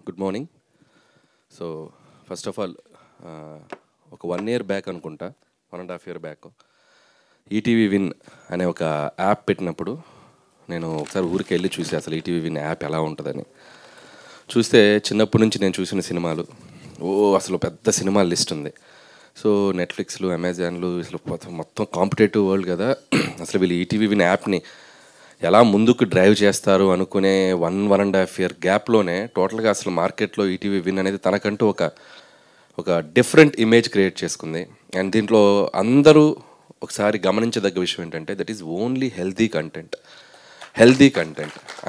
Good morning. So first of all ఒక 1 year back అనుకుంటా, 1.5 year back ETV win అనే ఒక యాప్ పెట్టినప్పుడు నేను ఒకసారి ఊరికి వెళ్ళి చూసి అసలు ఈటీవీ విన్ యాప్ ఎలా ఉంటుందని చూస్తే చిన్నప్పటి నుంచి నేను చూసిన సినిమాలు అసలు పెద్ద సినిమాల లిస్ట్ ఉంది. సో నెట్ఫ్లిక్స్లు, అమెజాన్లు అసలు మొత్తం కాంపిటేటివ్ వరల్డ్ కదా. అసలు వీళ్ళు ఈటీవీ విన్ యాప్ని ఎలా ముందుకు డ్రైవ్ చేస్తారు అనుకునే 1.5 year గ్యాప్లోనే టోటల్గా అసలు మార్కెట్లో ఈటీవీ విన్ అనేది తనకంటూ ఒక డిఫరెంట్ ఇమేజ్ క్రియేట్ చేసుకుంది. అండ్ దీంట్లో అందరూ ఒకసారి గమనించదగ్గ విషయం ఏంటంటే that is only healthy content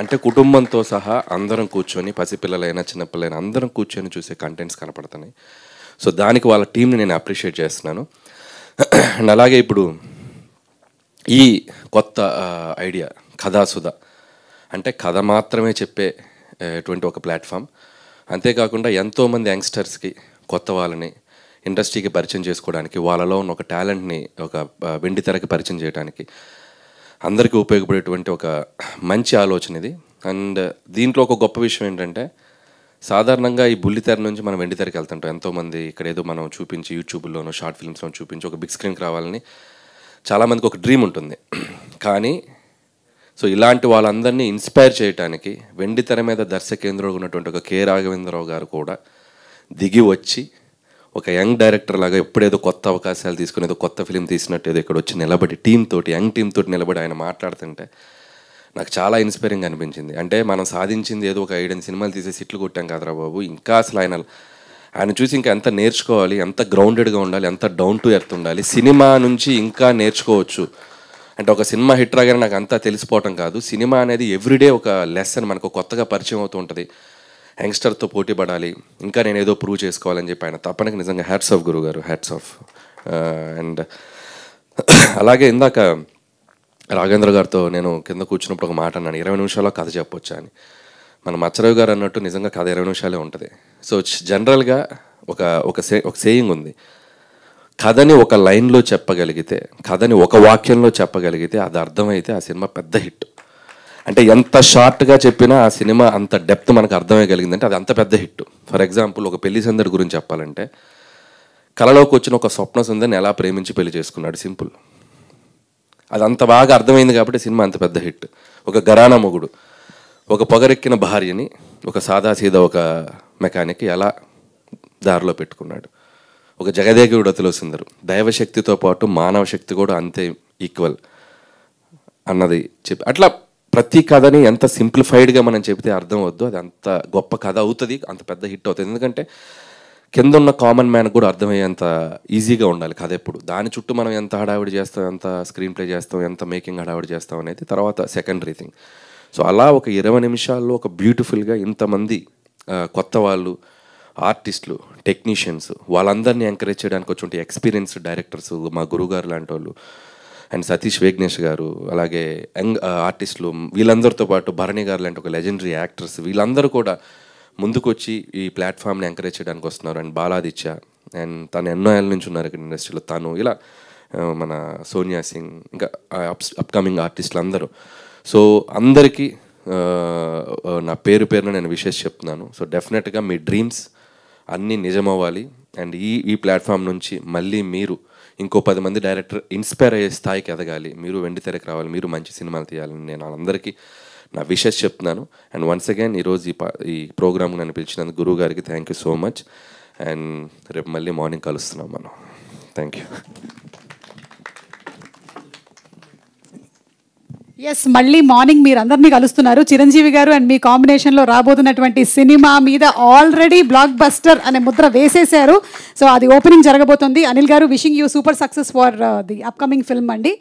అంటే కుటుంబంతో సహా అందరం కూర్చొని, పసిపిల్లలైనా చిన్నపిల్లలైనా అందరం కూర్చొని చూసే కంటెంట్స్ కనపడుతున్నాయి. సో దానికి వాళ్ళ టీంని నేను అప్రిషియేట్ చేస్తున్నాను. అండ్ అలాగే ఇప్పుడు ఈ కొత్త ఐడియా కథాసుధ అంటే కథ మాత్రమే చెప్పే అటువంటి ఒక ప్లాట్ఫామ్. అంతేకాకుండా ఎంతోమంది యంగ్స్టర్స్కి, కొత్త వాళ్ళని ఇండస్ట్రీకి పరిచయం చేసుకోవడానికి, వాళ్ళలో ఉన్న ఒక టాలెంట్ని ఒక వెండితెరకి పరిచయం చేయడానికి అందరికీ ఉపయోగపడేటువంటి ఒక మంచి ఆలోచన ఇది. అండ్ దీంట్లో ఒక గొప్ప విషయం ఏంటంటే సాధారణంగా ఈ బుల్లితెర నుంచి మనం వెండితెరకి వెళ్తుంటాం. ఎంతోమంది ఇక్కడ ఏదో మనం చూపించి యూట్యూబ్లోనో షార్ట్ ఫిల్మ్స్లో చూపించి ఒక బిగ్ స్క్రీన్కి రావాలని చాలామందికి ఒక డ్రీమ్ ఉంటుంది. కానీ సో ఇలాంటి వాళ్ళందరినీ ఇన్స్పైర్ చేయడానికి వెండితెర మీద దర్శకేంద్రుడు ఉన్నటువంటి ఒక కె రాఘవేంద్రరావు గారు కూడా దిగి వచ్చి ఒక యంగ్ డైరెక్టర్ లాగా ఎప్పుడేదో కొత్త అవకాశాలు తీసుకుని ఏదో కొత్త ఫిలిం తీసినట్టు ఏదో ఇక్కడ వచ్చి నిలబడి యంగ్ టీమ్ తోటి నిలబడి ఆయన మాట్లాడుతుంటే నాకు చాలా ఇన్స్పైరింగ్ అనిపించింది. అంటే మనం సాధించింది ఏదో ఒక 7 సినిమాలు తీసే సిట్లు కొట్టాం కదరా బాబు, ఇంకా అసలు ఆయన చూసి ఇంకా ఎంత నేర్చుకోవాలి, ఎంత గ్రౌండెడ్గా ఉండాలి, ఎంత డౌన్ టు ఎర్త్ ఉండాలి, సినిమా నుంచి ఇంకా నేర్చుకోవచ్చు. అంటే ఒక సినిమా హిట్ రాగానే నాకు అంతా తెలిసిపోవటం కాదు, సినిమా అనేది ఎవ్రీడే ఒక లెసన్ మనకు కొత్తగా పరిచయం అవుతూ ఉంటుంది. యంగ్స్టర్తో పోటీ పడాలి, ఇంకా నేను ఏదో ప్రూవ్ చేసుకోవాలని చెప్పి ఆయన తప్పనకి నిజంగా హ్యాట్స్ ఆఫ్ గురువు గారు, హ్యాట్స్ ఆఫ్. అండ్ అలాగే ఇందాక రాఘవేంద్ర గారితో నేను కింద కూర్చున్నప్పుడు ఒక మాట అన్నాను, 20 నిమిషాల్లో కథ చెప్పొచ్చా అని. మన మచ్చరావు గారు అన్నట్టు నిజంగా కథ 20 నిమిషాలే ఉంటుంది. సో జనరల్గా ఒక సేయింగ్ ఉంది, కథని ఒక లైన్లో చెప్పగలిగితే, కథని ఒక వాక్యంలో చెప్పగలిగితే అది అర్థమైతే ఆ సినిమా పెద్ద హిట్. అంటే ఎంత షార్ట్గా చెప్పినా ఆ సినిమా అంత డెప్త్ మనకు అర్థమయ్యగలిగిందంటే అది అంత పెద్ద హిట్. ఫర్ ఎగ్జాంపుల్ ఒక పెళ్లి సందడి గురించి చెప్పాలంటే, కళలోకి వచ్చిన ఒక స్వప్న సుందరిని ఎలా ప్రేమించి పెళ్లి చేసుకున్నాడు, సింపుల్. అది అంత బాగా అర్థమైంది కాబట్టి సినిమా అంత పెద్ద హిట్. ఒక ఘరానా మొగుడు ఒక పొగరెక్కిన భార్యని ఒక సాదాసీదా ఒక మెకానిక్ ఎలా దారిలో పెట్టుకున్నాడు. ఒక జగదేగుడు అతిలో సుందరు, దైవశక్తితో పాటు మానవ శక్తి కూడా అంతే ఈక్వల్ అన్నది చెప్పి, అట్లా ప్రతి కథని ఎంత సింప్లిఫైడ్గా మనం చెబితే అర్థం అవద్దు, అది అంత గొప్ప కథ అవుతుంది, అంత పెద్ద హిట్ అవుతుంది. ఎందుకంటే కింద ఉన్న కామన్ మ్యాన్కి కూడా అర్థమయ్యేంత ఈజీగా ఉండాలి కథ. ఎప్పుడు దాని చుట్టూ మనం ఎంత హడావిడి చేస్తాం, ఎంత స్క్రీన్ ప్లే చేస్తాం, ఎంత మేకింగ్ హడావిడి చేస్తాం అనేది తర్వాత సెకండరీ థింగ్. సో అలా ఒక 20 నిమిషాల్లో ఒక బ్యూటిఫుల్గా ఇంతమంది కొత్త వాళ్ళు, ఆర్టిస్టులు, టెక్నీషియన్స్, వాళ్ళందరినీ ఎంకరేజ్ చేయడానికి వచ్చి ఎక్స్పీరియన్స్డ్ డైరెక్టర్స్, మా గురుగారు లాంటి వాళ్ళు, అండ్ సతీష్ వేగ్నేష్ గారు, అలాగే యంగ్ ఆర్టిస్టులు, వీళ్ళందరితో పాటు భరణి గారు లాంటి ఒక లెజెండరీ యాక్టర్స్, వీళ్ళందరూ కూడా ముందుకొచ్చి ఈ ప్లాట్ఫామ్ని ఎంకరేజ్ చేయడానికి వస్తున్నారు. అండ్ బాలాదిత్య, అండ్ తను ఎన్నో ఏళ్ళ నుంచి ఉన్నారు ఇక్కడ ఇండస్ట్రీలో, తను ఇలా మన సోనియా సింగ్, ఇంకా అప్కమింగ్ ఆర్టిస్టులు అందరూ. సో అందరికీ నా పేరున నేను విషెస్ చెప్తున్నాను. సో డెఫినెట్గా మీ డ్రీమ్స్ అన్నీ నిజమవ్వాలి. అండ్ ఈ ప్లాట్ఫామ్ నుంచి మళ్ళీ మీరు ఇంకో 10 మంది డైరెక్టర్ ఇన్స్పైర్ అయ్యే స్థాయికి ఎదగాలి, మీరు వెండితెరకి రావాలి, మీరు మంచి సినిమాలు తీయాలని నేను అందరికీ నా విషెస్ చెప్తున్నాను. అండ్ వన్స్ అగైన్ ఈరోజు ఈ ప్రోగ్రామ్ నన్ను పిలిచినందుకు గురువు గారికి thank you so much. And రేపు మళ్ళీ మార్నింగ్ కలుస్తున్నాం మనం. Thank you. ఎస్, మళ్ళీ మార్నింగ్ మీరు అందరినీ కలుస్తున్నారు. చిరంజీవి గారు అండ్ మీ కాంబినేషన్లో రాబోతున్నటువంటి సినిమా మీద ఆల్రెడీ బ్లాక్ బస్టర్ అనే ముద్ర వేసేశారు. సో అది ఓపెనింగ్ జరగబోతుంది. అనిల్ గారు, wishing you super success for the upcoming film అండి.